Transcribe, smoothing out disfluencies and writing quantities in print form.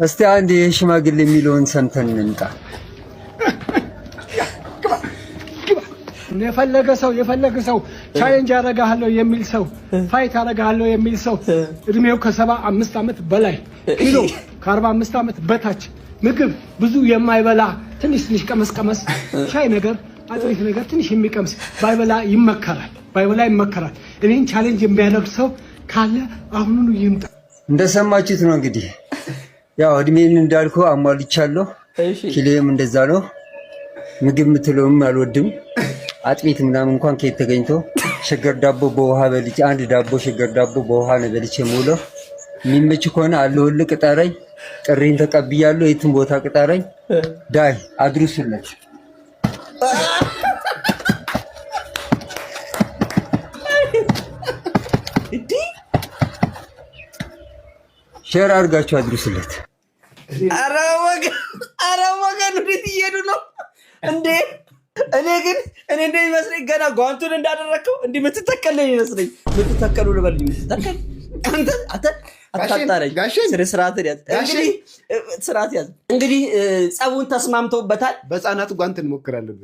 እስቲ አንድ የሽማግሌ የሚለውን ሰምተን እንምጣ። የፈለገ ሰው ቻሌንጅ አደርግሃለሁ የሚል ሰው ፋይት አደርግሃለሁ የሚል ሰው እድሜው ከ75 ዓመት በላይ ኪሎ ከ45 ዓመት በታች ምግብ ብዙ የማይበላ ትንሽ ቀመስ ሻይ ነገር አጥሪት ነገር ትንሽ የሚቀምስ ባይበላ ይመከራል። እኔን ቻሌንጅ የሚያደርግ ሰው ካለ አሁኑኑ ይምጣ። እንደሰማችሁት ነው እንግዲህ ያው እድሜን እንዳልኩ አሟልቻለሁ። ኪሎዬም እንደዛ ነው። ምግብ ምትለውም አልወድም። አጥሚት ምናምን እንኳን ከየት ተገኝቶ ሸገር ዳቦ በውሃ በልቼ አንድ ዳቦ ሸገር ዳቦ በውሃ ነው በልቼ የምውለው። የሚመች ከሆነ አለሁልህ ቅጠረኝ። ጥሪን ተቀብያለሁ። የትም ቦታ ቅጠረኝ። ዳይ አድርሱለት። ሼር አድርጋችሁ አድርሱለት። ኧረ ወገን እንዴት እየሄዱ ነው እንዴ? እኔ እንደሚመስለኝ ገና ጓንቱን እንዳደረከው እንዲህ የምትተከል ነው የሚመስለኝ። የምትተከሉ ልበል የምትተከል አንተ አታጣራኝ። ስርዓት ያዝ። እንግዲህ ጸቡን ተስማምተውበታል። በህፃናቱ ጓንት እንሞክራለን።